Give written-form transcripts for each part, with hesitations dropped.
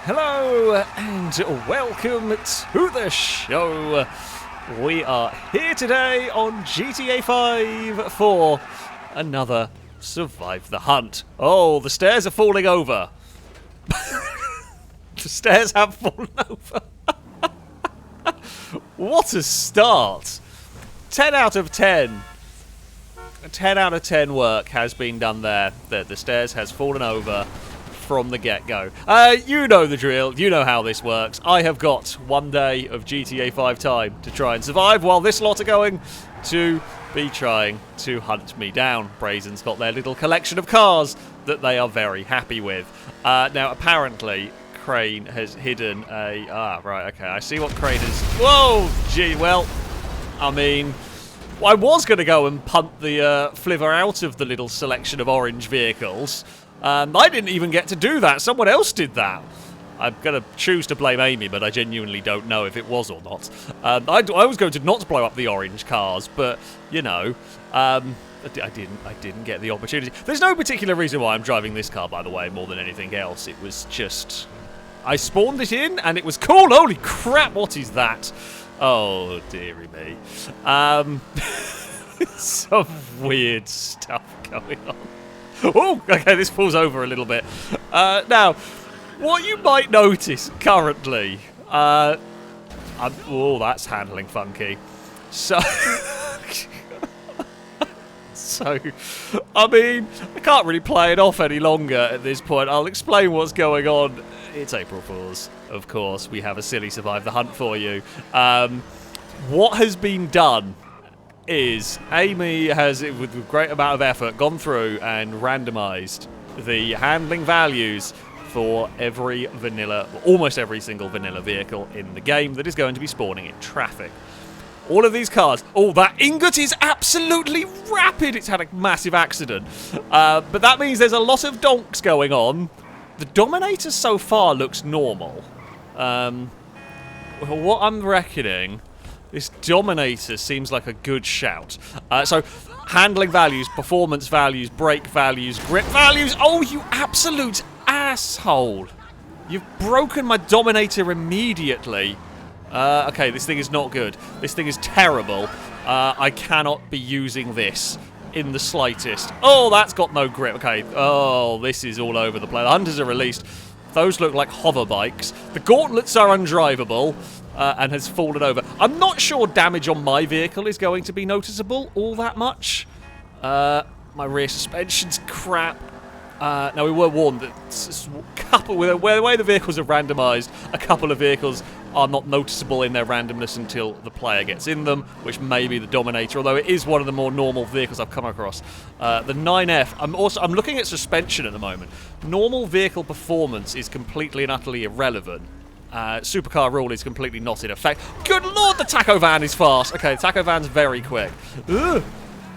Hello and welcome to the show. We are here today on GTA 5 for another Survive the Hunt. Oh, the stairs are falling over. The stairs have fallen over. What a start. 10 out of 10. 10 out of 10 work has been done there. The stairs has fallen over from the get-go. You know the drill. You know how this works. I have got one day of GTA 5 time to try and survive while this lot are going to be trying to hunt me down. Brazen's got their little collection of cars that they are very happy with. Now, apparently, Crane has hidden a... right, okay. I see what Crane is... Whoa! Gee, well, I mean... I was going to go and punt the flivver out of the little selection of orange vehicles. I didn't even get to do that. Someone else did that. I'm going to choose to blame Amy, but I genuinely don't know if it was or not. I was going to not blow up the orange cars, but, you know, I didn't get the opportunity. There's no particular reason why I'm driving this car, by the way, more than anything else. It was just... I spawned it in, and it was cool. Holy crap, what is that? Oh, dearie me. Some weird stuff going on. Oh, okay, this falls over a little bit. Now, what you might notice currently... oh, that's handling funky. So... I mean, I can't really play it off any longer at this point. I'll explain what's going on. It's April Fool's, of course. We have a silly Survive the Hunt for you. What has been done is Amy has, with a great amount of effort, gone through and randomised the handling values for every vanilla, almost every single vanilla vehicle in the game that is going to be spawning in traffic. All of these cars. Oh, that ingot is absolutely rapid. It's had a massive accident. But that means there's a lot of donks going on. The Dominator so far looks normal. Well, what I'm reckoning... This Dominator seems like a good shout. So, handling values, performance values, brake values, grip values. Oh, you absolute asshole. You've broken my Dominator immediately. Okay, this thing is not good. This thing is terrible. I cannot be using this in the slightest. Oh, that's got no grip. Okay. Oh, this is all over the place. The Hunters are released. Those look like hover bikes. The gauntlets are undrivable. And has fallen over. I'm not sure damage on my vehicle is going to be noticeable all that much. My rear suspension's crap. Now, we were warned that the way the vehicles are randomised, a couple of vehicles are not noticeable in their randomness until the player gets in them, which may be the Dominator, although it is one of the more normal vehicles I've come across. The 9F, I'm looking at suspension at the moment. Normal vehicle performance is completely and utterly irrelevant. Supercar rule is completely not in effect. Good lord, the taco van is fast. Okay, the taco van's very quick. Ugh.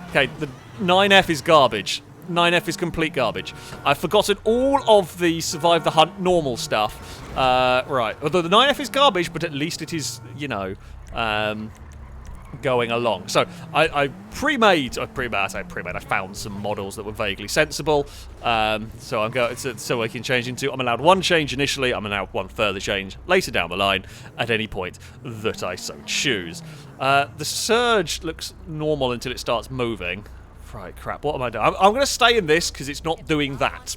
Okay, the 9F is garbage. 9F is complete garbage. I've forgotten all of the Survive the Hunt normal stuff. Right, although the 9F is garbage, but at least it is, you know, going along. So, I found some models that were vaguely sensible. So I'm going so I can change into. I'm allowed one change initially. I'm allowed one further change later down the line at any point that I so choose. The surge looks normal until it starts moving. Right, crap. What am I doing? I'm going to stay in this because it's not doing that.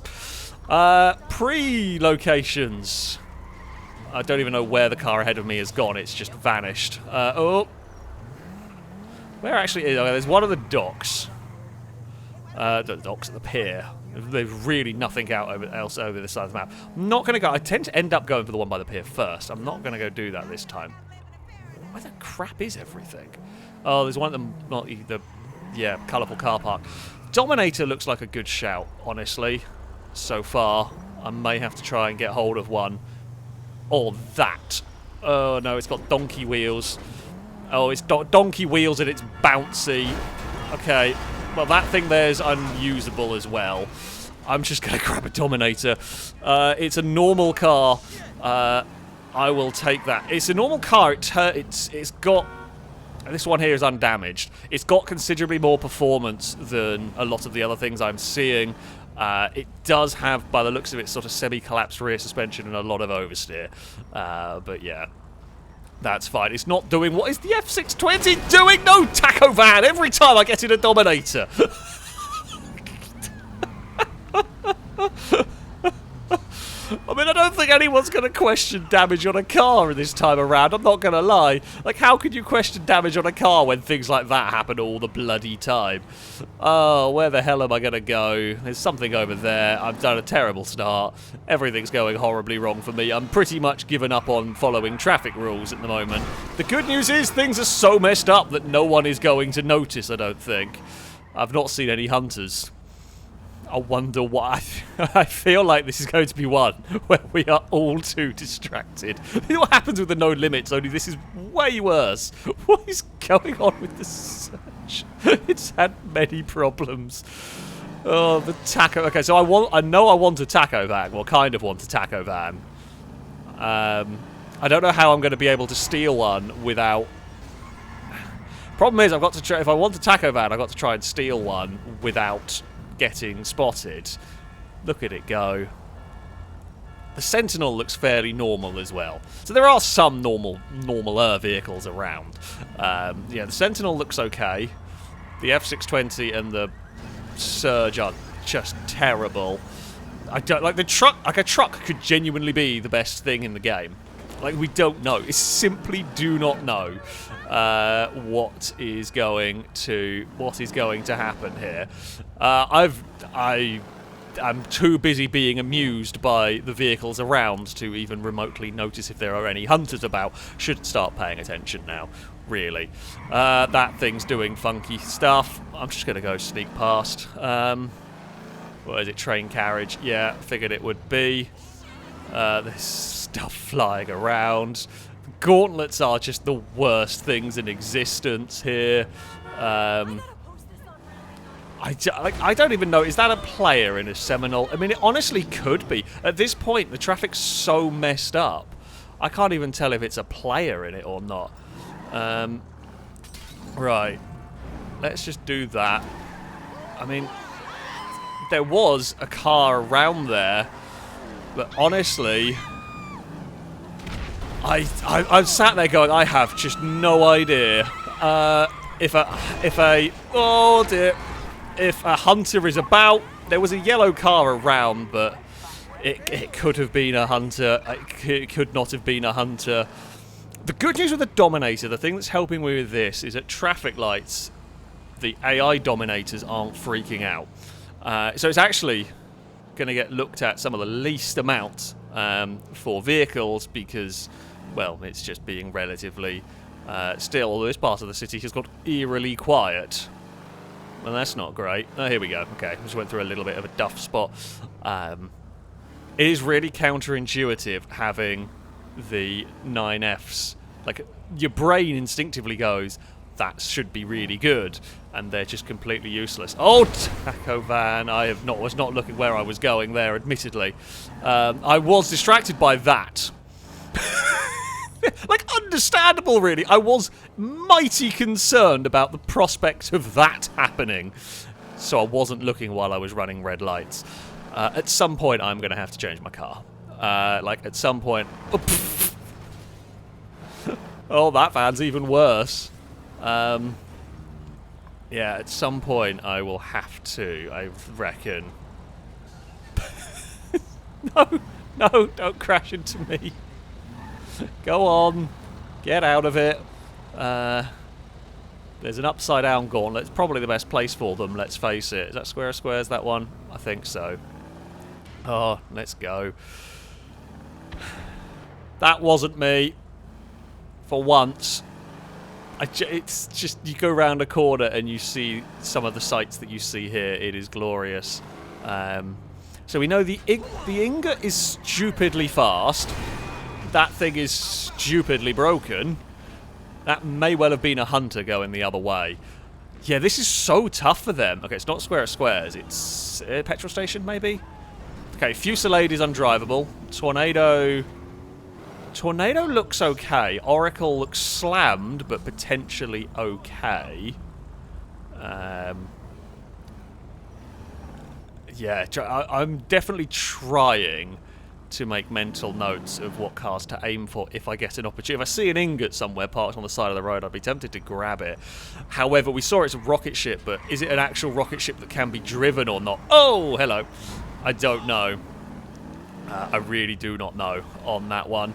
Pre-locations. I don't even know where the car ahead of me has gone. It's just vanished. Oh. Where actually is... Okay, there's one of the docks. The docks at the pier. There's really nothing else over this side of the map. I'm not going to go... I tend to end up going for the one by the pier first. I'm not going to go do that this time. Where the crap is everything? Oh, there's one of them... Yeah, colourful car park. Dominator looks like a good shout, honestly. So far. I may have to try and get hold of one. Or that. Oh, no, it's got donkey wheels. Oh, it's donkey wheels and it's bouncy. Okay, well, that thing there's unusable as well. I'm just going to grab a Dominator. It's a normal car. I will take that. It's a normal car. It's got... This one here is undamaged. It's got considerably more performance than a lot of the other things I'm seeing. It does have, by the looks of it, sort of semi-collapsed rear suspension and a lot of oversteer. But yeah, that's fine. It's not doing what is the F620 doing? No, taco van! Every time I get in a Dominator. I mean, I don't think anyone's going to question damage on a car this time around, I'm not going to lie. Like, how could you question damage on a car when things like that happen all the bloody time? Oh, where the hell am I going to go? There's something over there. I've done a terrible start. Everything's going horribly wrong for me. I'm pretty much given up on following traffic rules at the moment. The good news is things are so messed up that no one is going to notice, I don't think. I've not seen any hunters. I wonder why. I feel like this is going to be one where we are all too distracted. You know what happens with the no limits, only this is way worse. What is going on with the search? It's had many problems. Oh, the taco. Okay, so I know I want a taco van. Well, kind of want a taco van. I don't know how I'm going to be able to steal one without... Problem is, I've got to try... If I want a taco van, I've got to try and steal one without getting spotted. Look at it go. The Sentinel looks fairly normal as well. So there are some normaler vehicles around. Yeah, the Sentinel looks okay. The F620 and the Surge are just terrible. I don't like the truck. Like, a truck could genuinely be the best thing in the game. Like, we don't know. We simply do not know what is going to happen here. I'm too busy being amused by the vehicles around to even remotely notice if there are any hunters about. Should start paying attention now, really. That thing's doing funky stuff. I'm just going to go sneak past. What is it? Train carriage? Yeah, figured it would be. There's stuff flying around. The gauntlets are just the worst things in existence here. I don't even know. Is that a player in a Seminole? I mean, it honestly could be. At this point, the traffic's so messed up. I can't even tell if it's a player in it or not. Right. Let's just do that. I mean, there was a car around there, but honestly, I'm sat there going, I have just no idea. If a hunter is about, there was a yellow car around, but it could have been a hunter. It could not have been a hunter. The good news with the Dominator, the thing that's helping me with this, is at traffic lights, the AI Dominators aren't freaking out. So it's actually going to get looked at some of the least amount for vehicles because, well, it's just being relatively still, although this part of the city has got eerily quiet. Well, that's not great. Oh, here we go. Okay, just went through a little bit of a duff spot. It is really counterintuitive having the 9Fs. Like, your brain instinctively goes, that should be really good, and they're just completely useless. Oh, taco van! I was not looking where I was going there, admittedly. I was distracted by that. Like, understandable, really. I was mighty concerned about the prospect of that happening, so I wasn't looking while I was running red lights. At some point, I'm going to have to change my car. Like, at some point... Oh, that van's even worse. Yeah, at some point, I will have to, I reckon. No, don't crash into me. Go on. Get out of it. There's an upside-down gauntlet. It's probably the best place for them, let's face it. Is that square of squares, that one? I think so. Oh, let's go. That wasn't me. For once. It's just, you go around a corner and you see some of the sights that you see here. It is glorious. So we know the Inga is stupidly fast. That thing is stupidly broken. That may well have been a hunter going the other way. Yeah, this is so tough for them. Okay, it's not square of squares. It's a petrol station, maybe? Okay, Fusillade is undrivable. Tornado looks okay. Oracle looks slammed, but potentially okay. Yeah, I'm definitely trying to make mental notes of what cars to aim for if I get an opportunity. If I see an ingot somewhere parked on the side of the road, I'd be tempted to grab it. However, we saw it's a rocket ship, but is it an actual rocket ship that can be driven or not? Oh, hello. I don't know. I really do not know on that one.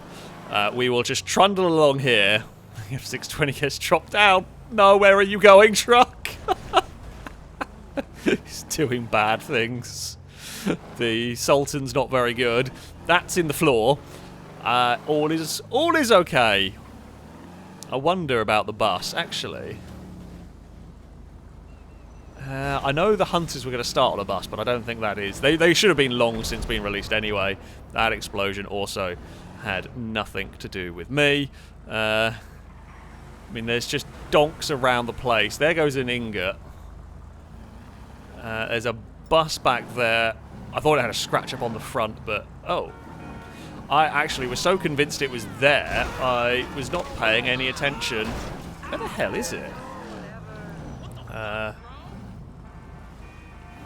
We will just trundle along here. If 620 gets dropped down. No, where are you going, truck? He's doing bad things. The Sultan's not very good. That's in the floor. All is okay. I wonder about the bus, actually. I know the Hunters were going to start on a bus, but I don't think that is. They should have been long since been released anyway. That explosion also had nothing to do with me. I mean, there's just donks around the place. There goes an ingot. There's a bus back there. I thought it had a scratch up on the front, but oh. I actually was so convinced it was there, I was not paying any attention. Where the hell is it?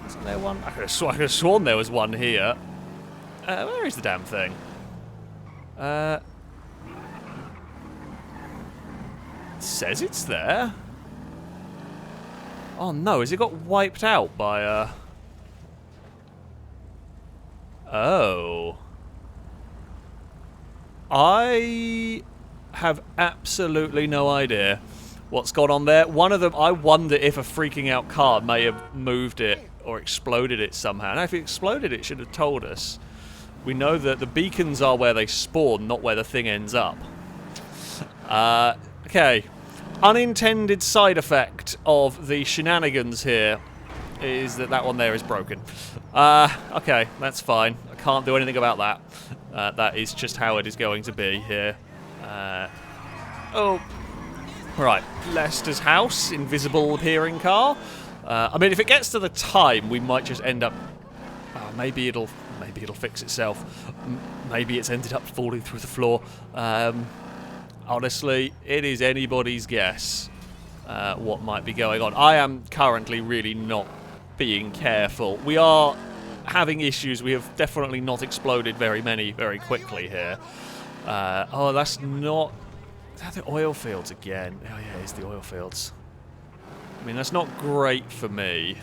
Isn't there one? I could have sworn there was one here. Where is the damn thing? It says it's there. Oh no, has it got wiped out by Oh. I have absolutely no idea what's gone on there. One of them, I wonder if a freaking out car may have moved it or exploded it somehow. Now, if it exploded, it should have told us. We know that the beacons are where they spawn, not where the thing ends up. Okay. Unintended side effect of the shenanigans here is that one there is broken. Okay, that's fine. I can't do anything about that. That is just how it is going to be here. Oh. Right, Lester's house, invisible appearing car. I mean, if it gets to the time, we might just end up... maybe it'll fix itself. Maybe it's ended up falling through the floor. Honestly, it is anybody's guess what might be going on. I am currently really not being careful. We are having issues. We have definitely not exploded very many very quickly here. Oh, that's not... Is that the oil fields again? Oh yeah, it's the oil fields. I mean, that's not great for me.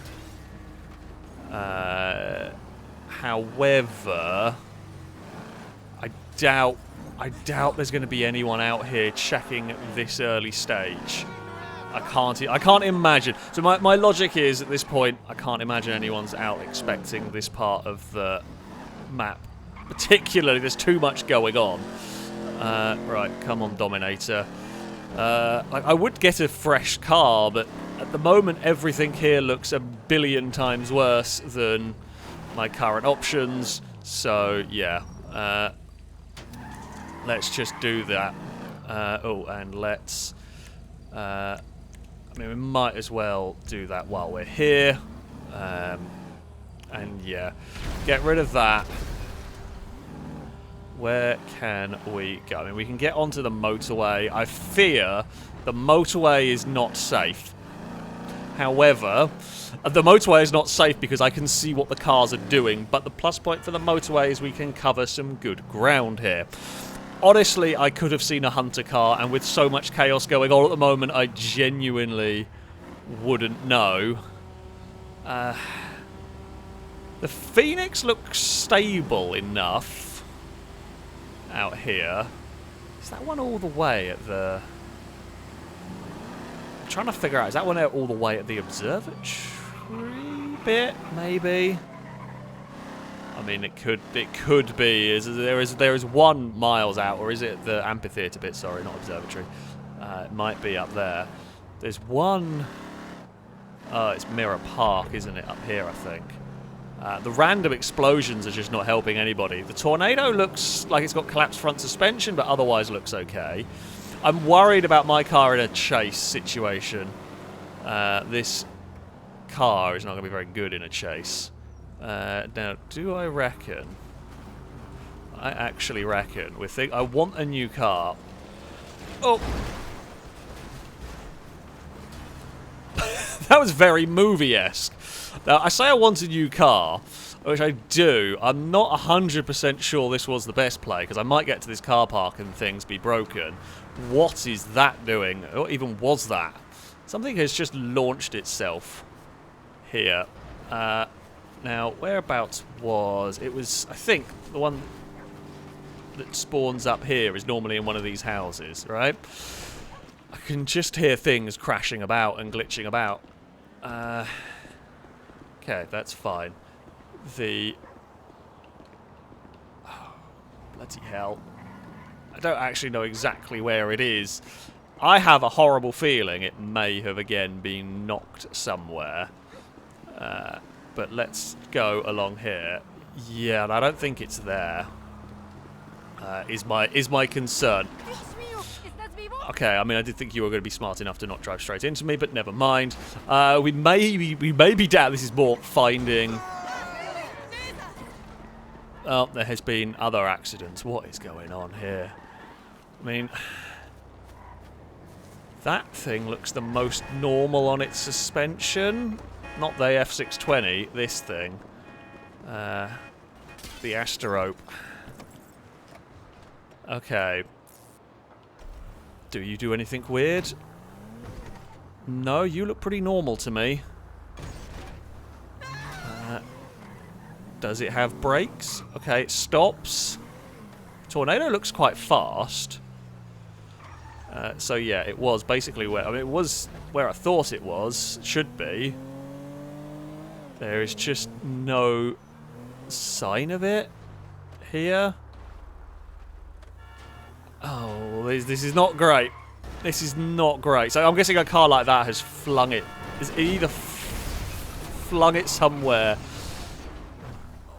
However, I doubt there's going to be anyone out here checking this early stage. I can't imagine. So my logic is, at this point, I can't imagine anyone's out expecting this part of the map. Particularly, there's too much going on. Right, come on, Dominator. I would get a fresh car, but at the moment, everything here looks a billion times worse than my current options. So, yeah. Let's just do that. Oh, and let's... I mean, we might as well do that while we're here. And yeah, get rid of that. Where can we go? I mean, we can get onto the motorway. I fear the motorway is not safe. However, the motorway is not safe because I can see what the cars are doing. But the plus point for the motorway is we can cover some good ground here. Honestly, I could have seen a Hunter car, and with so much chaos going on at the moment, I genuinely wouldn't know. The Phoenix looks stable enough out here. Is that one all the way at the... I'm trying to figure out, is that one out all the way at the observatory bit, maybe? I mean, it could be. There is 1 miles out, or is it the amphitheatre bit? Sorry, not observatory. It might be up there. There's one... Oh, it's Mirror Park, isn't it? Up here, I think. The random explosions are just not helping anybody. The Tornado looks like it's got collapsed front suspension, but otherwise looks okay. I'm worried about my car in a chase situation. This car is not going to be very good in a chase. Now, do I reckon... I actually reckon I want a new car. Oh! That was very movie-esque. Now, I say I want a new car, which I do. I'm not 100% sure this was the best play, because I might get to this car park and things be broken. What is that doing? What even was that? Something has just launched itself here. Now, whereabouts was... It was, I think, the one that spawns up here is normally in one of these houses, right? I can just hear things crashing about and glitching about. Okay, that's fine. Oh, bloody hell. I don't actually know exactly where it is. I have a horrible feeling it may have again been knocked somewhere. But let's go along here. Yeah, I don't think it's there. Is my concern. Okay, I mean, I did think you were going to be smart enough to not drive straight into me, but never mind. We may be down. This is more finding. Oh, there has been other accidents. What is going on here? I mean, that thing looks the most normal on its suspension. Not the F620. This thing. The Asterope. Okay. Do you do anything weird? No, you look pretty normal to me. Does it have brakes? Okay, it stops. Tornado looks quite fast. So yeah, it was basically where... I mean, it was where I thought it was. Should be. There is just no sign of it here. Oh, this is not great. This is not great. So I'm guessing a car like that has flung it. Has either flung it somewhere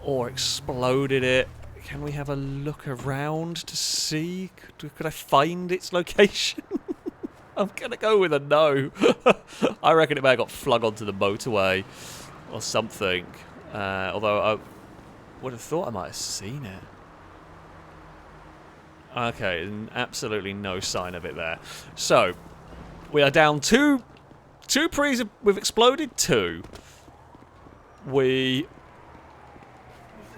or exploded it. Can we have a look around to see? Could I find its location? I'm going to go with a no. I reckon it may have got flung onto the motorway or something. Although I would have thought I might have seen it. Okay, absolutely no sign of it there. So, we are down two pre's. We've exploded two. We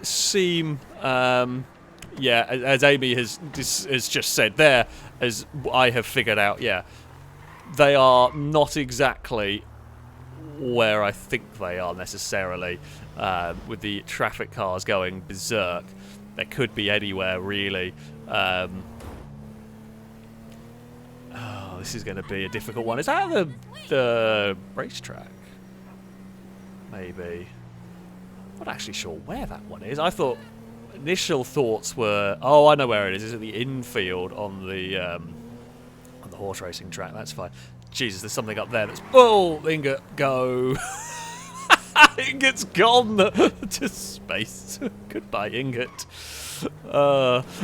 seem, yeah, as Amy has just said there, as I have figured out, yeah, they are not exactly where I think they are necessarily, with the traffic cars going berserk. They could be anywhere, really. Oh, this is going to be a difficult one. Is that the racetrack? Maybe. I'm not actually sure where that one is. I thought... Initial thoughts were... Oh, I know where it is. It's at the infield on the horse racing track. That's fine. Jesus, there's something up there that's... Oh, Ingot, go. Ingot's gone to space. Goodbye, Ingot.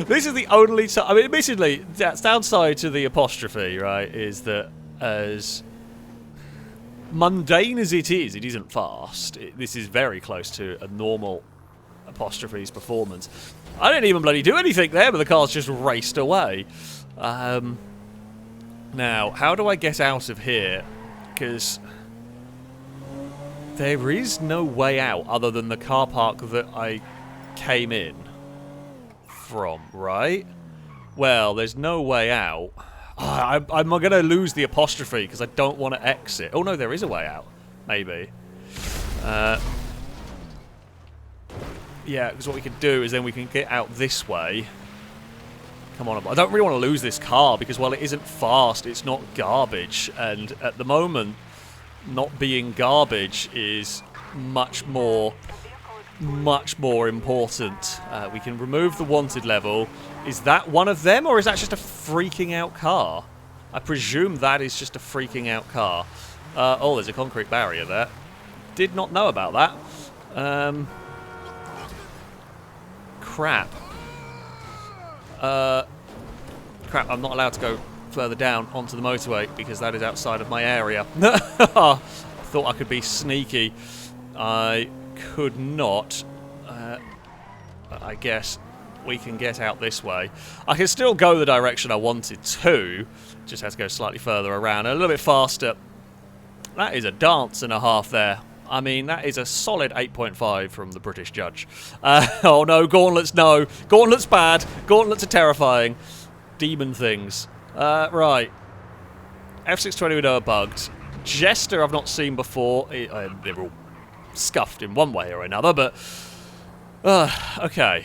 This is the only time... I mean, admittedly, that's downside to the apostrophe, right, is that as mundane as it isn't fast. This is very close to a normal apostrophe's performance. I didn't even bloody do anything there, but the car's just raced away. Now, how do I get out of here? Because there is no way out other than the car park that I came in from, right? Well, there's no way out. I'm going to lose the apostrophe because I don't want to exit. Oh, no, there is a way out. Maybe. Yeah, because what we could do is then we can get out this way. Come on. I don't really want to lose this car because, well, it isn't fast. It's not garbage. And at the moment, not being garbage is much more important. We can remove the wanted level. Is that one of them, or is that just a freaking out car? I presume that is just a freaking out car. Oh, there's a concrete barrier there. Did not know about that. Crap. Crap, I'm not allowed to go further down onto the motorway because that is outside of my area. I thought I could be sneaky. I could not. I guess we can get out this way. I can still go the direction I wanted to. Just have to go slightly further around, a little bit faster. That is a dance and a half there. I mean, that is a solid 8.5 from the British judge. Oh no, gauntlets, no. Gauntlets bad. Gauntlets are terrifying. Demon things. Right. F620 we know are bugged. Jester I've not seen before. They're all scuffed in one way or another, but... okay.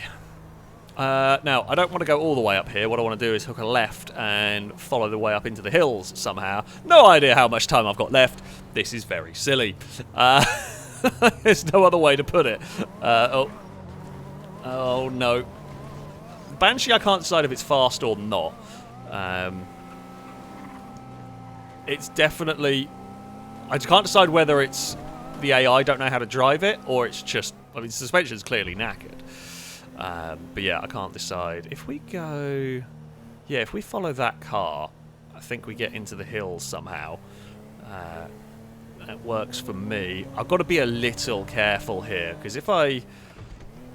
Now, I don't want to go all the way up here. What I want to do is hook a left and follow the way up into the hills somehow. No idea how much time I've got left. This is very silly. There's no other way to put it. Oh, no. Banshee, I can't decide if it's fast or not. It's definitely... I can't decide whether it's the AI don't know how to drive it, or it's just... I mean, suspension's clearly knackered. But yeah, I can't decide. If we go... Yeah, if we follow that car, I think we get into the hills somehow. That works for me. I've got to be a little careful here, because if I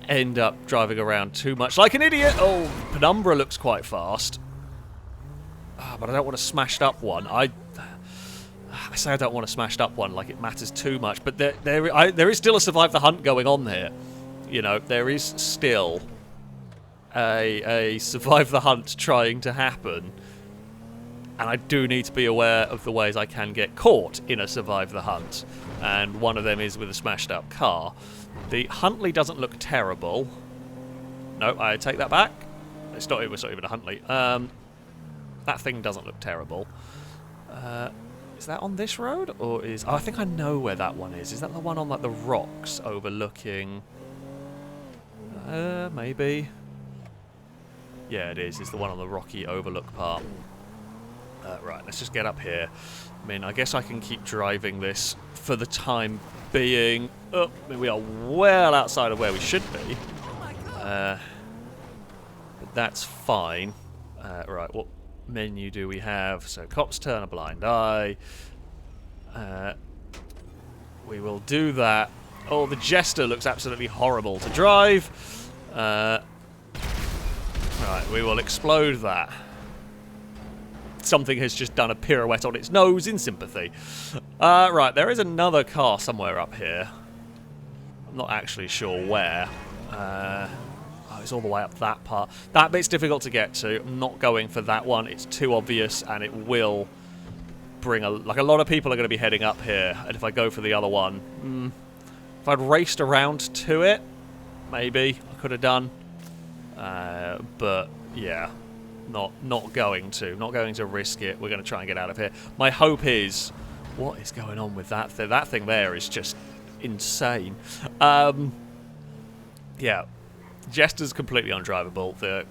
end up driving around too much like an idiot... Oh, Penumbra looks quite fast. But I don't want a smashed up one. I say I don't want a smashed up one like it matters too much, but there is still a survive the hunt going on here. You know, there is still a survive the hunt trying to happen, and I do need to be aware of the ways I can get caught in a survive the hunt, and one of them is with a smashed up car. The Huntley doesn't look terrible. No, I take that back. It's not even a Huntley. That thing doesn't look terrible. Is that on this road, or is... Oh, I think I know where that one is. Is that the one on, like, the rocks overlooking... maybe. Yeah, it is. It's the one on the rocky overlook part. Right, let's just get up here. I mean, I guess I can keep driving this for the time being. Oh, I mean, we are well outside of where we should be. But that's fine. Right, what menu do we have? So, cops turn a blind eye. We will do that. Oh, the Jester looks absolutely horrible to drive. Right, we will explode that. Something has just done a pirouette on its nose in sympathy. Right, there is another car somewhere up here. I'm not actually sure where. Oh, it's all the way up that part. That bit's difficult to get to. I'm not going for that one. It's too obvious, and it will bring a... Like, a lot of people are going to be heading up here, and if I go for the other one... If I'd raced around to it, maybe I could have done. But, yeah. Not going to risk it. We're going to try and get out of here. My hope is... What is going on with that thing? That thing there is just insane. Yeah. Jester's completely undrivable. The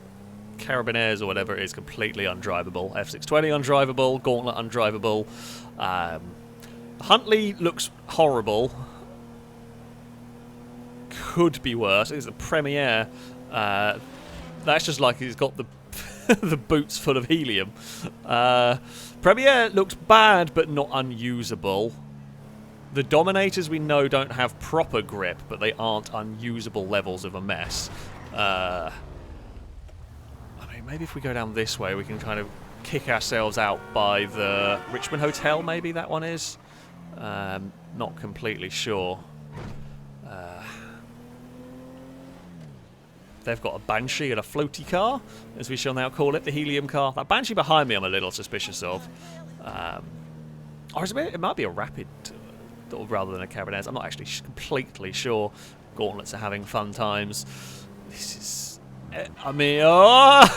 Carabiners or whatever is completely undrivable. F620 undrivable. Gauntlet undrivable. Huntley looks horrible. Could be worse. It's a Premiere. That's just like he's got the the boots full of helium. Premiere looks bad, but not unusable. The Dominators we know don't have proper grip, but they aren't unusable levels of a mess. I mean, maybe if we go down this way, we can kind of kick ourselves out by the Richmond Hotel, maybe that one is. Not completely sure. They've got a Banshee and a floaty car, as we shall now call it, the helium car. That Banshee behind me I'm a little suspicious of. Or it might be a Rapid rather than a Carabiners. I'm not actually completely sure. Gauntlets are having fun times. This is... I mean... Oh!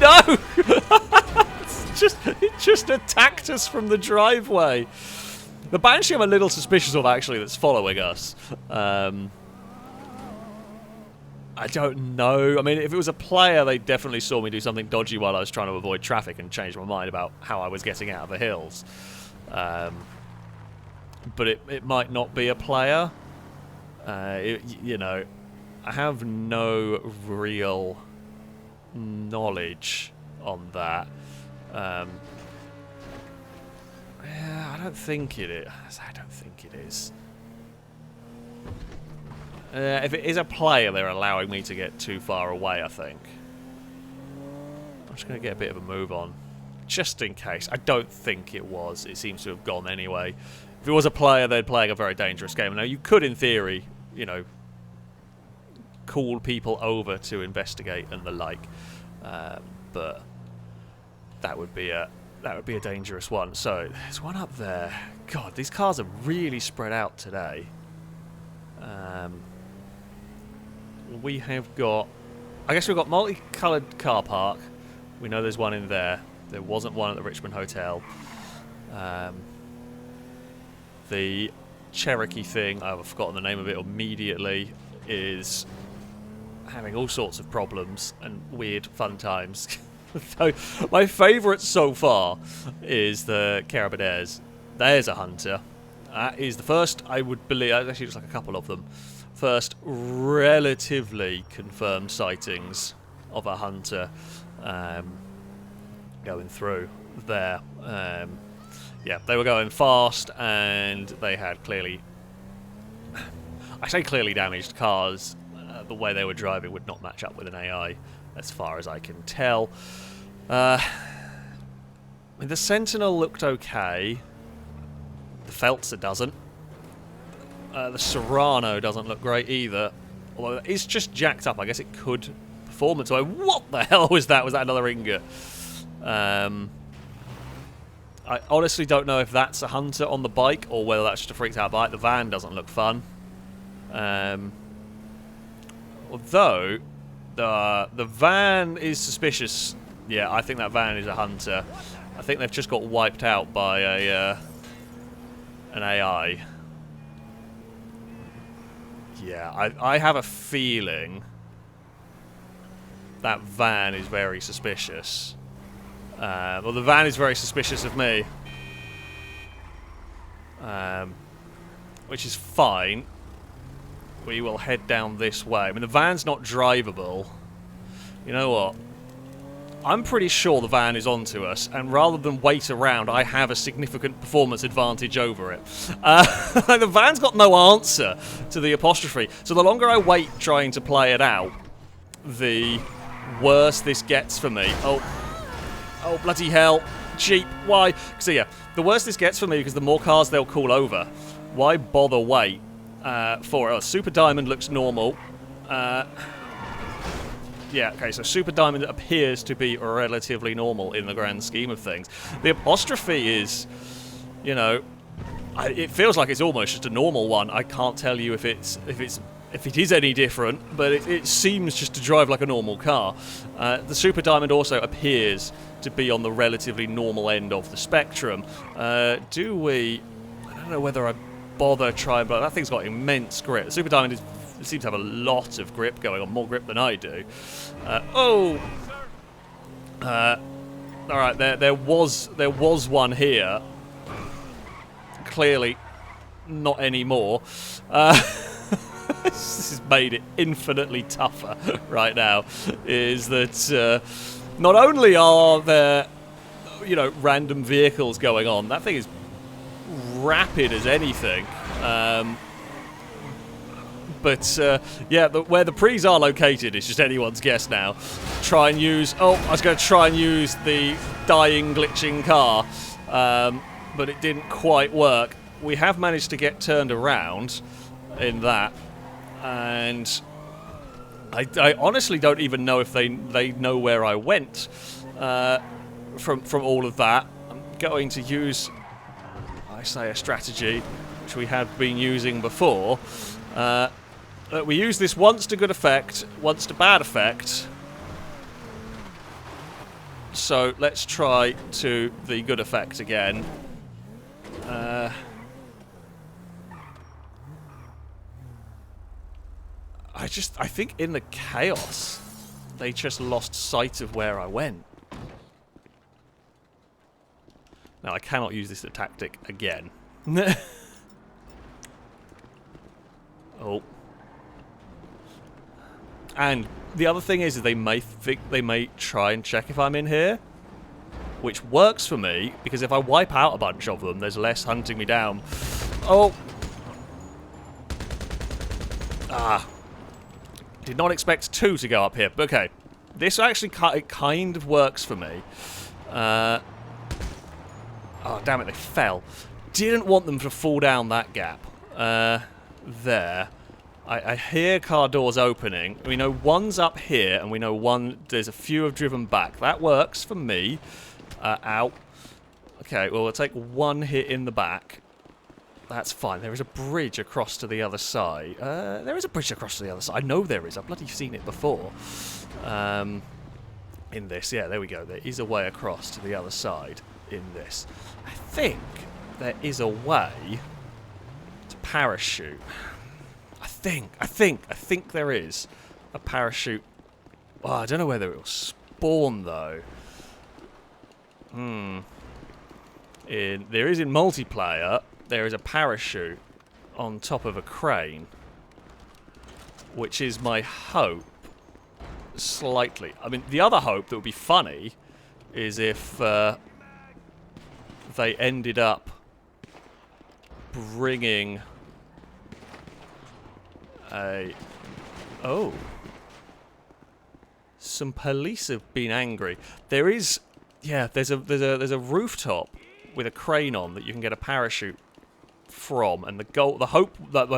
No! It just attacked us from the driveway. The Banshee I'm a little suspicious of, actually, that's following us. I don't know. I mean, if it was a player, they definitely saw me do something dodgy while I was trying to avoid traffic and changed my mind about how I was getting out of the hills. But it might not be a player. You know, I have no real knowledge on that. Yeah, I don't think it is. I don't think it is. If it is a player, they're allowing me to get too far away, I think. I'm just going to get a bit of a move on. just in case. I don't think it was. It seems to have gone anyway. If it was a player, they're playing a very dangerous game. Now, you could, in theory, you know, call people over to investigate and the like, but that would be a dangerous one. So there's one up there. God, these cars are really spread out today. We have got, I guess we've got multicoloured car park. We know there's one in there. There wasn't one at the Richmond Hotel. The Cherokee thing, I've forgotten the name of it immediately, is having all sorts of problems and weird fun times. So, my favourite so far is the Carabiners. There's a hunter. That is the first, I would believe, actually looks like a couple of them, first relatively confirmed sightings of a hunter going through there. Yeah, they were going fast, and they had clearly, I say clearly damaged cars. The way they were driving would not match up with an AI, as far as I can tell. I mean, the Sentinel looked okay. The Feltzer doesn't. The Serrano doesn't look great either. Although it's just jacked up. I guess it could performance. What the hell was that? Was that another ingot? I honestly don't know if that's a hunter on the bike or whether that's just a freaked out bike. The van doesn't look fun. Although the van is suspicious. Yeah, I think that van is a hunter. I think they've just got wiped out by an AI. Yeah, I have a feeling that van is very suspicious. Well, the van is very suspicious of me. Which is fine. We will head down this way. I mean, the van's not drivable. You know what? I'm pretty sure the van is onto us, and rather than wait around, I have a significant performance advantage over it. The van's got no answer to the apostrophe, so the longer I wait trying to play it out, the worse this gets for me. Oh, bloody hell. Jeep, why? So yeah, the worse this gets for me because the more cars they'll call over. Why bother wait for it? Super Diamond looks normal. Yeah, okay, so Super Diamond appears to be relatively normal in the grand scheme of things. The apostrophe is, you know, it feels like it's almost just a normal one. I can't tell you if it is any different, but it seems just to drive like a normal car. The Super Diamond also appears to be on the relatively normal end of the spectrum. I don't know whether I bother trying, but that thing's got immense grip. The Super Diamond seems to have a lot of grip going on, more grip than I do. Alright, there was one here. Clearly not anymore. This has made it infinitely tougher right now, is that not only are there, you know, random vehicles going on, that thing is rapid as anything. But, yeah, where the pre's are located is just anyone's guess now. Try and use... Oh, I was going to try and use the dying, glitching car, but it didn't quite work. We have managed to get turned around in that, and I honestly don't even know if they know where I went from all of that. I'm going to use, I say, a strategy which we have been using before. We use this once to good effect, once to bad effect. So let's try to the good effect again. I think in the chaos, they just lost sight of where I went. Now, I cannot use this tactic again. Oh. And the other thing is they may try and check if I'm in here, which works for me, because if I wipe out a bunch of them, there's less hunting me down. Oh! Ah. Did not expect two to go up here. But okay. This actually kind of works for me. Oh, damn it, they fell. Didn't want them to fall down that gap. There. I hear car doors opening. We know one's up here, and we know there's a few have driven back. That works for me. Ow. Okay, well, we'll take one hit in the back. That's fine. There is a bridge across to the other side. There is a bridge across to the other side. I know there is. I've bloody seen it before. In this, yeah, there we go. There is a way across to the other side in this. I think there is a way to parachute. I think there is a parachute. Oh, I don't know whether it will spawn though. There is in multiplayer. There is a parachute on top of a crane, which is my hope. Slightly. I mean, the other hope that would be funny is if they ended up bringing a... Oh. Some police have been angry. There is... Yeah, there's a rooftop with a crane on that you can get a parachute from, and the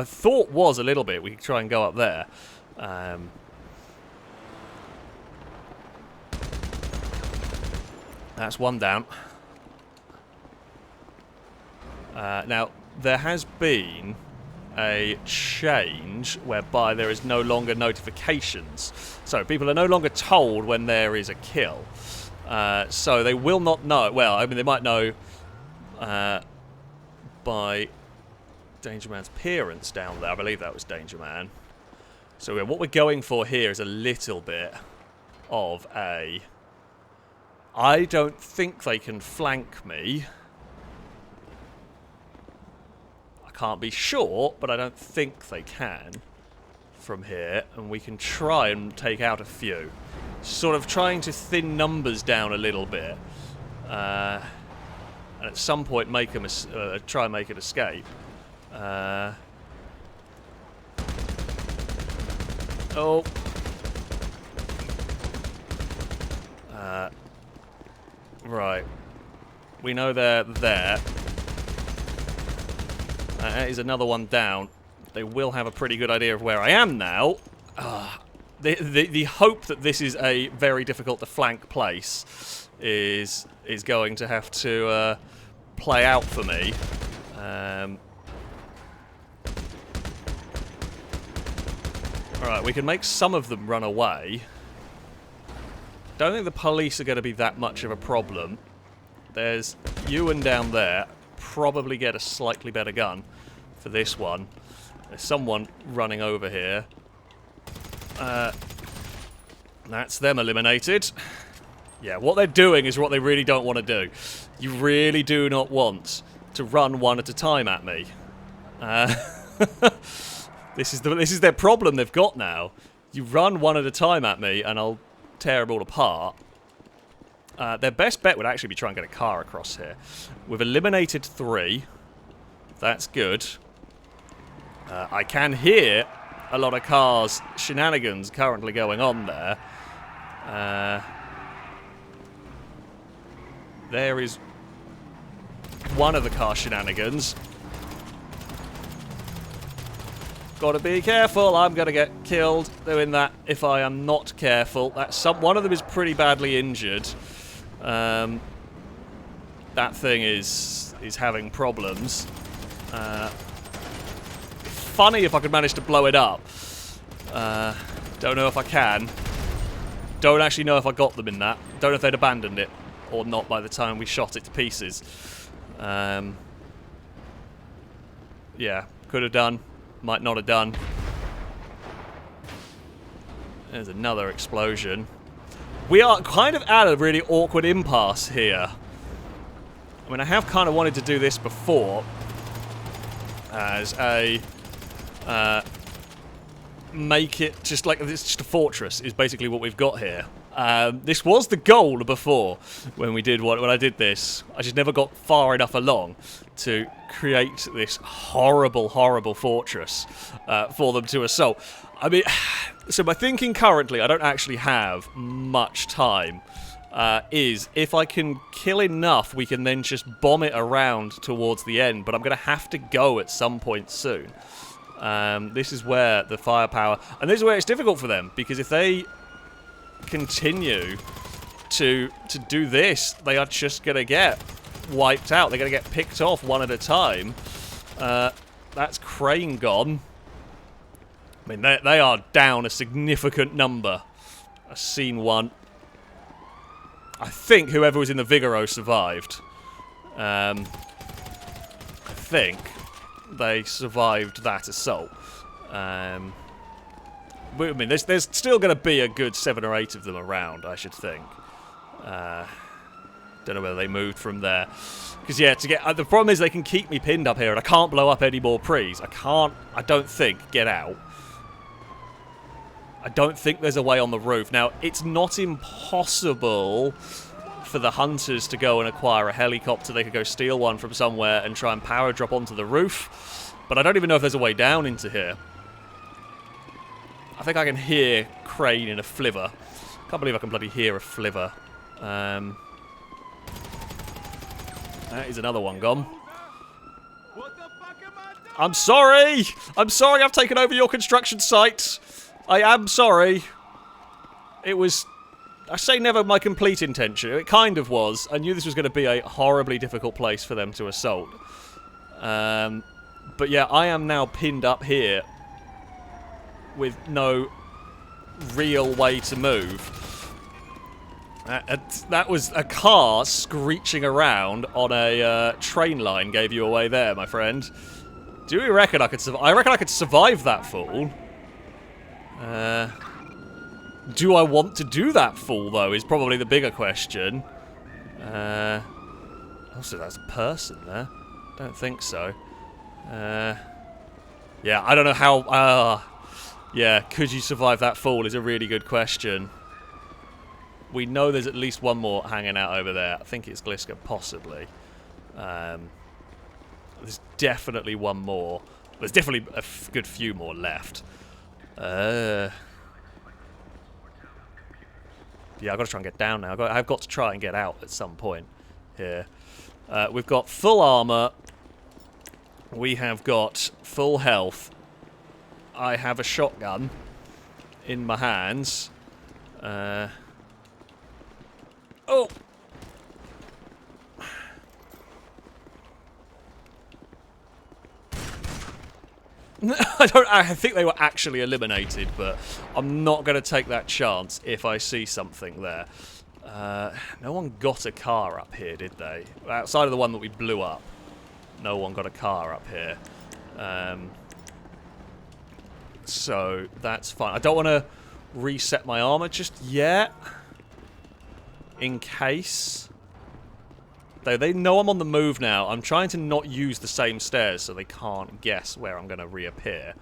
thought was a little bit we could try and go up there. That's one down. Now, there has been a change whereby there is no longer notifications. So people are no longer told when there is a kill. So they will not know. Well, I mean, they might know by Danger Man's appearance down there. I believe that was Danger Man. So what we're going for here is a little bit of a... I don't think they can flank me. I can't be sure, but I don't think they can from here. And we can try and take out a few. Sort of trying to thin numbers down a little bit. And at some point make them try and make it escape. Oh. Right. We know they're there. That is another one down. They will have a pretty good idea of where I am now. The hope that this is a very difficult to flank place is going to have to play out for me. Alright, we can make some of them run away. Don't think the police are going to be that much of a problem. There's Ewan down there. Probably get a slightly better gun for this one. There's someone running over here. That's them eliminated. Yeah, what they're doing is what they really don't want to do. You really do not want to run one at a time at me. This is their problem they've got now. You run one at a time at me and I'll tear them all apart. Their best bet would actually be try and get a car across here. We've eliminated 3. That's good. I can hear a lot of cars shenanigans currently going on there. There is one of the car shenanigans. Gotta be careful, I'm gonna get killed doing that if I am not careful. One of them is pretty badly injured. That thing is having problems. Funny if I could manage to blow it up. Don't know if I can. Don't actually know if I got them in that. Don't know if they'd abandoned it or not by the time we shot it to pieces. Yeah, could have done. Might not have done. There's another explosion. We are kind of at a really awkward impasse here. I mean, I have kind of wanted to do this before as a make it just like it's just a fortress is basically what we've got here. This was the goal before when I did this. I just never got far enough along to create this horrible, horrible fortress for them to assault. I mean, so my thinking currently, I don't actually have much time is if I can kill enough, we can then just bomb it around towards the end. But I'm going to have to go at some point soon. This is where the firepower... And this is where it's difficult for them, because if they continue to do this, they are just going to get wiped out. They're going to get picked off one at a time. That's Crane gone. I mean, they are down a significant number. I've seen one. I think whoever was in the Vigoro survived. I think they survived that assault. But, I mean, there's still going to be a good 7 or 8 of them around, I should think. Don't know whether they moved from there. Because, yeah, the problem is they can keep me pinned up here, and I can't blow up any more prees. I don't think, get out. I don't think there's a way on the roof. Now, it's not impossible for the hunters to go and acquire a helicopter. They could go steal one from somewhere and try and power drop onto the roof. But I don't even know if there's a way down into here. I think I can hear Crane in a flivver. Can't believe I can bloody hear a flivver. That is another one gone. I'm sorry! I'm sorry I've taken over your construction site. I am sorry. It was... I say never my complete intention. It kind of was. I knew this was going to be a horribly difficult place for them to assault. But yeah, I am now pinned up here with no real way to move. That was a car screeching around on a train line gave you away there, my friend. Do you reckon I could survive? I reckon I could survive that fall. Do I want to do that fall, though, is probably the bigger question. Also, that's a person there. Don't think so. Yeah, I don't know how... yeah, could you survive that fall is a really good question. We know there's at least one more hanging out over there. I think it's Gliska, possibly. There's definitely one more. There's definitely a good few more left. Yeah, I've got to try and get down now. I've got to try and get out at some point here. We've got full armor. We have got full health. I have a shotgun in my hands. Oh! I think they were actually eliminated, but I'm not going to take that chance if I see something there. No one got a car up here, did they? Outside of the one that we blew up, no one got a car up here. So that's fine. I don't want to reset my armor just yet, in case. Though they know I'm on the move now. I'm trying to not use the same stairs so they can't guess where I'm going to reappear.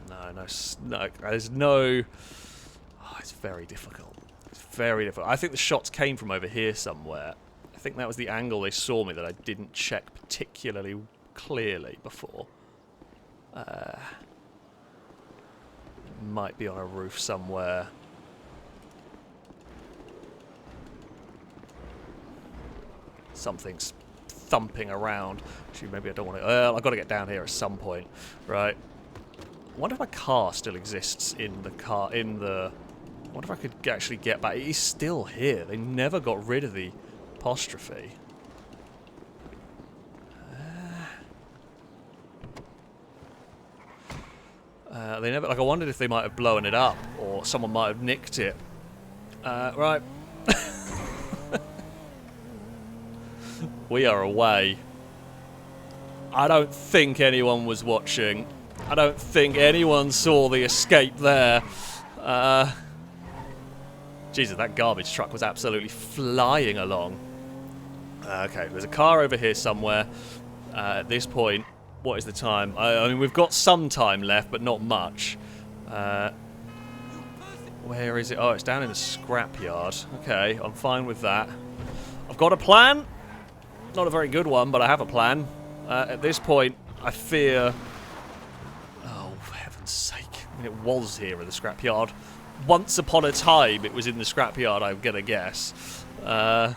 No, there's no... Oh, it's very difficult. It's very difficult. I think the shots came from over here somewhere. I think that was the angle they saw me that I didn't check particularly clearly before. Might be on a roof somewhere. Something's thumping around. Actually, maybe I don't want to... I've got to get down here at some point. Right. I wonder if my car still exists in the car... I wonder if I could actually get back. He's still here. They never got rid of the apostrophe. They never... Like, I wondered if they might have blown it up, or someone might have nicked it. Right. We are away. I don't think anyone was watching. I don't think anyone saw the escape there. Jesus, that garbage truck was absolutely flying along. Okay, there's a car over here somewhere. At this point, what is the time? I mean, we've got some time left, but not much. Where is it? Oh, it's down in the scrapyard. Okay, I'm fine with that. I've got a plan. Not a very good one, but I have a plan. At this point, I fear... Oh, mean, it was here in the scrapyard. Once upon a time, it was in the scrapyard, I'm going to guess. That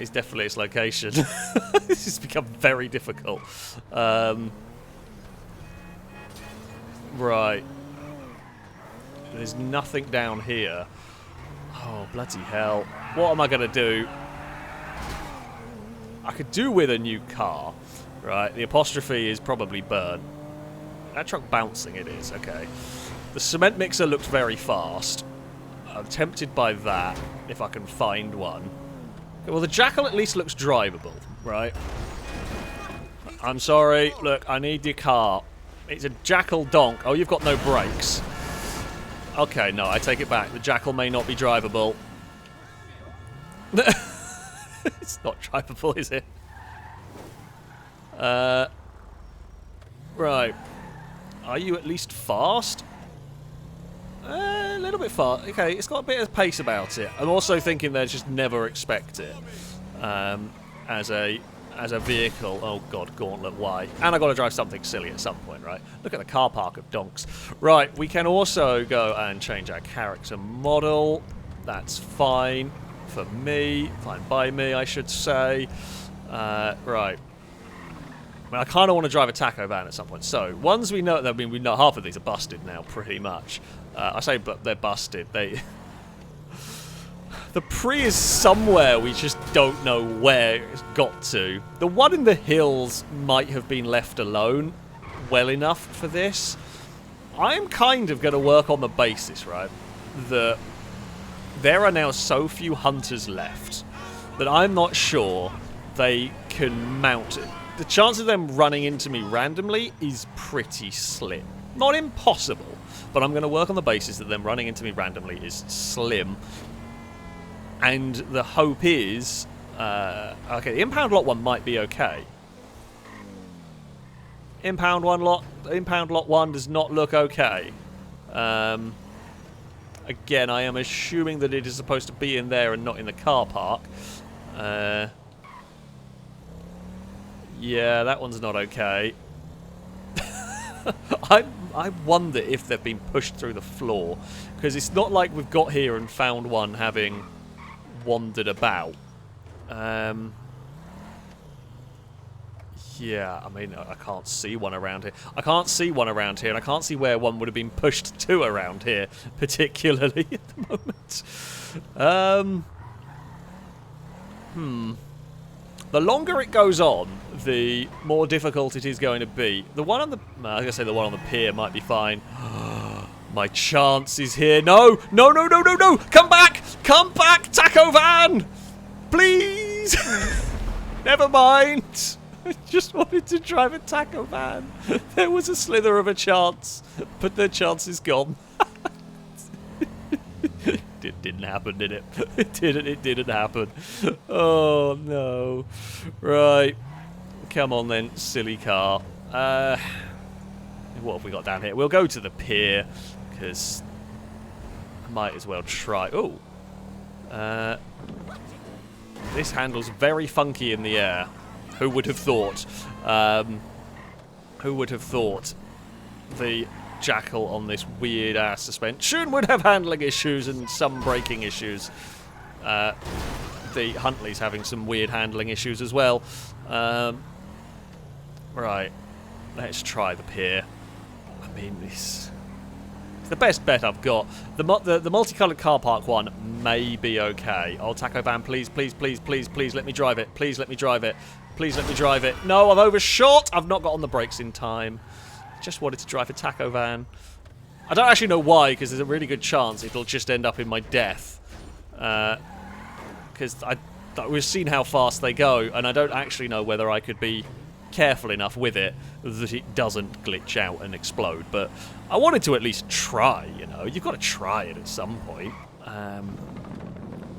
is definitely its location. This has become very difficult. Right. There's nothing down here. Oh, bloody hell. What am I going to do? I could do with a new car. Right, the apostrophe is probably burnt. That truck bouncing, it is. Okay. The cement mixer looks very fast. I'm tempted by that, if I can find one. Okay, well, the Jackal at least looks drivable, right? I'm sorry. Look, I need your car. It's a Jackal donk. Oh, you've got no brakes. Okay, no, I take it back. The Jackal may not be drivable. It's not drivable, is it? Right. Are you at least fast? A little bit fast. Okay, it's got a bit of pace about it. I'm also thinking they just never expect it as a vehicle. Oh god, gauntlet, why? And I got to drive something silly at some point, right? Look at the car park of donks. Right, we can also go and change our character model. That's fine for me. Fine by me, I should say. Right. I mean, I kind of want to drive a taco van at some point. So, ones we know, I mean, we know half of these are busted now, pretty much. I say, but they're busted. The Pre is somewhere, we just don't know where it's got to. The one in the hills might have been left alone well enough for this. I'm kind of going to work on the basis, right, that there are now so few hunters left that I'm not sure they can mount it. The chance of them running into me randomly is pretty slim. Not impossible, but I'm going to work on the basis that them running into me randomly is slim. And the hope is... okay, the impound lot one might be okay. Impound lot 1 does not look okay. Again, I am assuming that it is supposed to be in there and not in the car park. Yeah, that one's not okay. I wonder if they've been pushed through the floor, because it's not like we've got here and found one having wandered about. Yeah, I mean, I can't see one around here. I can't see one around here, and I can't see where one would have been pushed to around here, particularly at the moment. The longer it goes on, the more difficult it is going to be. The one on the... I was going to say the one on the pier might be fine. My chance is here. No! No, no, no, no, no! Come back! Come back, taco van! Please! Never mind. I just wanted to drive a taco van. There was a slither of a chance, but the chance is gone. It didn't happen, did it? It didn't happen. Oh, no. Right. Come on, then, silly car. What have we got down here? We'll go to the pier, because I might as well try... Oh. This handle's very funky in the air. Who would have thought? Who would have thought the Jackal on this weird-ass suspension would have handling issues and some braking issues. The Huntley's having some weird handling issues as well. Right, let's try the pier. I mean, it's the best bet I've got. The multicoloured car park one may be okay. Oh, taco van, please, please, please, please, please let me drive it. Please let me drive it. Please let me drive it. No, I've overshot. I've not got on the brakes in time. Just wanted to drive a taco van. I don't actually know why, because there's a really good chance it'll just end up in my death. Because we've seen how fast they go, and I don't actually know whether I could be careful enough with it that it doesn't glitch out and explode. But I wanted to at least try, you know. You've got to try it at some point.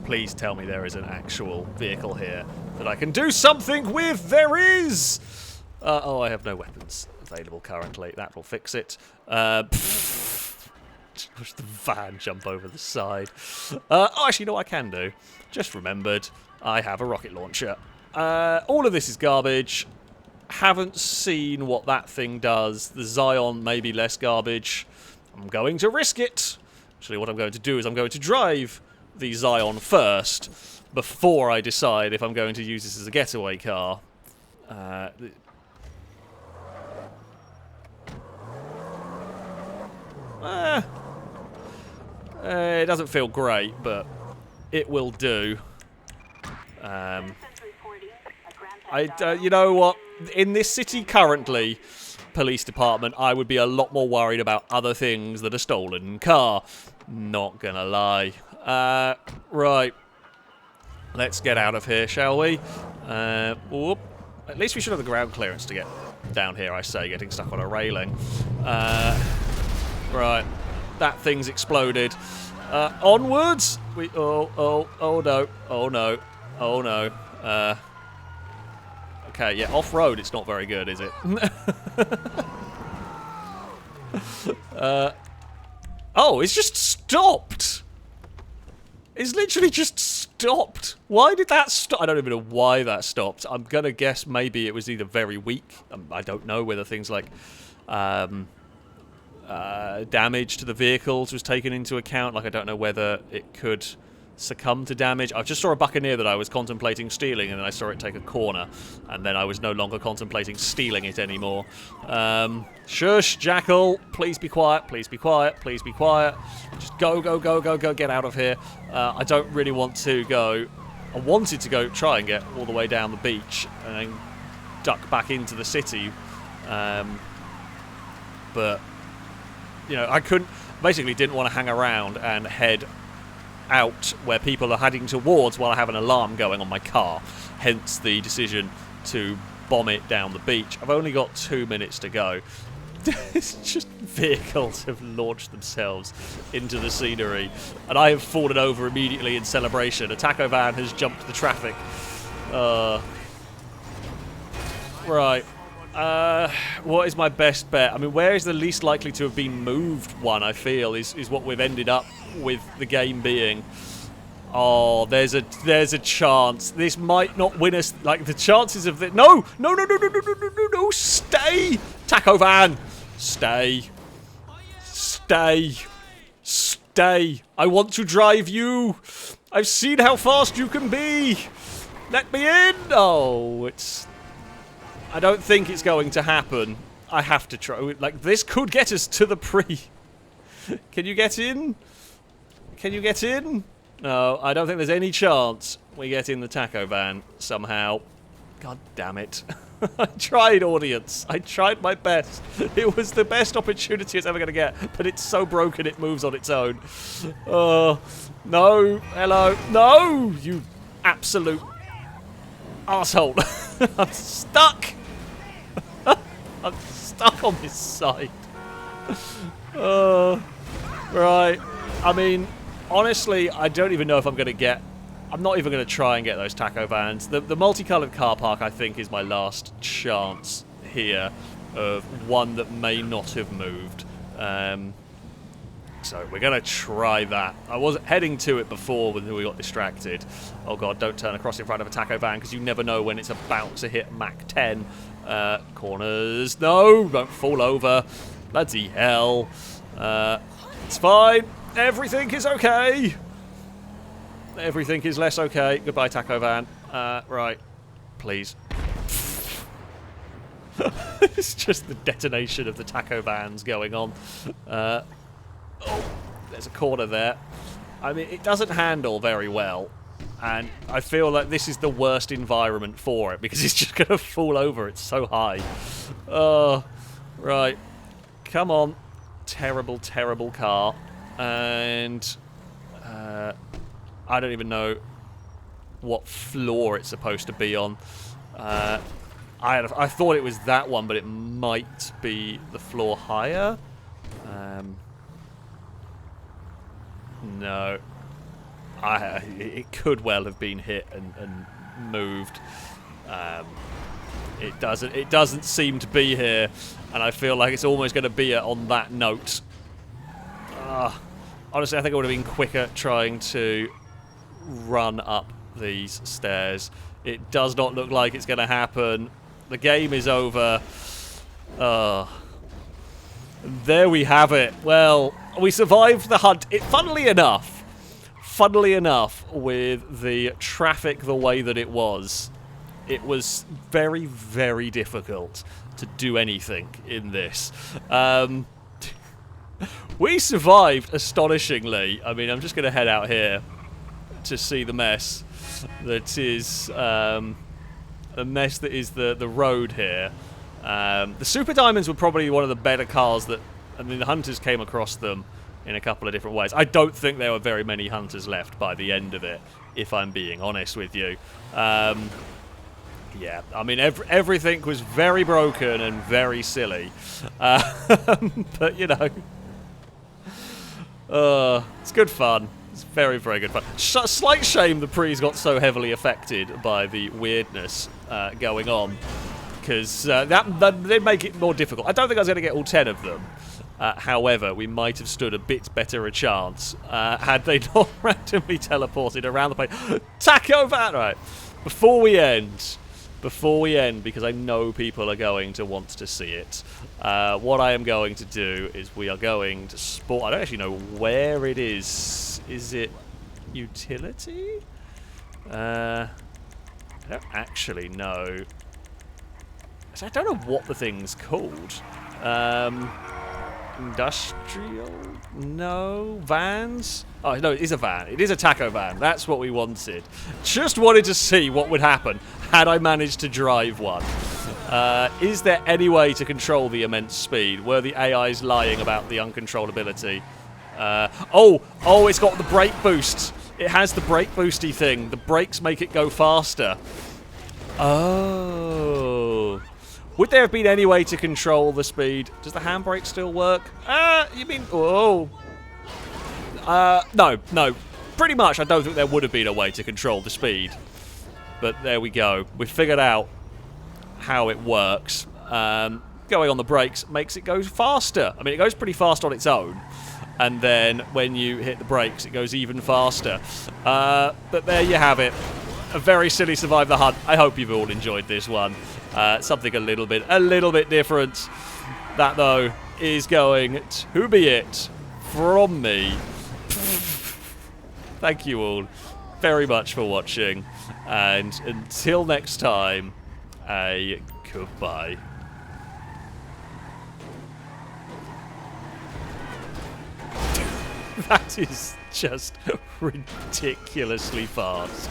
Please tell me there is an actual vehicle here that I can do something with. There is! Oh, I have no weapons available currently. That will fix it. Push the van jump over the side. Oh, actually, you know what I can do? Just remembered, I have a rocket launcher. All of this is garbage. haven't seen what that thing does. The Zion may be less garbage. I'm going to risk it. Actually, what I'm going to do is I'm going to drive the Zion first before I decide if I'm going to use this as a getaway car. It doesn't feel great, but it will do. You know what? In this city currently, police department, I would be a lot more worried about other things than a stolen car. Not gonna lie. Right. Let's get out of here, shall we? Whoop. At least we should have the ground clearance to get down here, I say, getting stuck on a railing. Right. That thing's exploded. Onwards! Oh no. Oh no. Oh no. Okay, yeah, off-road it's not very good, is it? Oh, it's just stopped! It's literally just stopped! Why did that stop? I don't even know why that stopped. I'm gonna guess maybe it was either very weak. I don't know whether things like damage to the vehicles was taken into account. Like, I don't know whether it could succumb to damage. I just saw a Buccaneer that I was contemplating stealing, and then I saw it take a corner, and then I was no longer contemplating stealing it anymore. Shush, Jackal. Please be quiet. Please be quiet. Please be quiet. Just go, go, go, go, go. Get out of here. I don't really want to go. I wanted to go try and get all the way down the beach and then duck back into the city. But, you know, I couldn't. Basically didn't want to hang around and head out where people are heading towards while I have an alarm going on my car. Hence the decision to bomb it down the beach. I've only got 2 minutes to go. It's just vehicles have launched themselves into the scenery, and I have fallen over immediately in celebration. A taco van has jumped the traffic. Right. What is my best bet? I mean, where is the least likely to have been moved one, I feel, is what we've ended up with the game being. Oh, there's a chance. This might not win us. Like, the chances of it. No! No, no, no, no, no, no, no, no, no! Stay! Taco van! Stay. Stay. Stay. I want to drive you. I've seen how fast you can be. Let me in. Oh, it's... I don't think it's going to happen. I have to try. Like, this could get us to the pre. Can you get in? Can you get in? No, I don't think there's any chance we get in the taco van somehow. God damn it. I tried, audience. I tried my best. It was the best opportunity it's ever going to get, but it's so broken it moves on its own. Oh, no. Hello. No, you absolute asshole. I'm stuck. I'm stuck on this side. Right. I mean, honestly, I don't even know if I'm going to get... I'm not even going to try and get those taco vans. The multicolored car park, I think, is my last chance here of one that may not have moved. So we're going to try that. I was heading to it before when we got distracted. Oh, God, don't turn across in front of a taco van because you never know when it's about to hit Mach 10. Corners. No, don't fall over. Bloody hell. It's fine. Everything is okay. Everything is less okay. Goodbye, taco van. Right. Please. It's just the detonation of the taco vans going on. Oh, there's a corner there. I mean, it doesn't handle very well. And I feel like this is the worst environment for it because it's just going to fall over. It's so high. Oh, right. Come on. Terrible, terrible car. And I don't even know what floor it's supposed to be on. I thought it was that one, but it might be the floor higher. No. It could well have been hit and moved. It doesn't seem to be here, and I feel like it's almost going to be on that note. Honestly, I think it would have been quicker trying to run up these stairs. It does not look like it's going to happen. The game is over. There we have it. Well, we survived the hunt. Funnily enough, with the traffic the way that it was very, very difficult to do anything in this. We survived astonishingly. I mean, I'm just going to head out here to see the mess that is the road here. The Super Diamonds were probably one of the better cars that, I mean, the Hunters came across them in a couple of different ways. I don't think there were very many Hunters left by the end of it, if I'm being honest with you. Yeah, I mean, everything was very broken and very silly. But, you know, it's good fun. It's very, very good fun. Slight shame the Pre's got so heavily affected by the weirdness going on, because that did make it more difficult. I don't think I was going to get all 10 of them. However, we might have stood a bit better a chance had they not randomly teleported around the place. Taco van! Right, before we end, because I know people are going to want to see it, what I am going to do is we are going to spawn. I don't actually know where it is. Is it utility? I don't actually know. I don't know what the thing's called. Industrial? No. Vans? Oh, no, it is a van. It is a taco van. That's what we wanted. Just wanted to see what would happen had I managed to drive one. Is there any way to control the immense speed? Were the AIs lying about the uncontrollability? Oh, it's got the brake boost. It has the brake boosty thing. The brakes make it go faster. Oh. Would there have been any way to control the speed? Does the handbrake still work? You mean... Oh. No. Pretty much, I don't think there would have been a way to control the speed. But there we go. We've figured out how it works. Going on the brakes makes it go faster. I mean, it goes pretty fast on its own. And then when you hit the brakes, it goes even faster. But there you have it. A very silly Survive the Hunt. I hope you've all enjoyed this one. Something a little bit different. That, though, is going to be it from me. Thank you all very much for watching. And until next time, a goodbye. That is just ridiculously fast.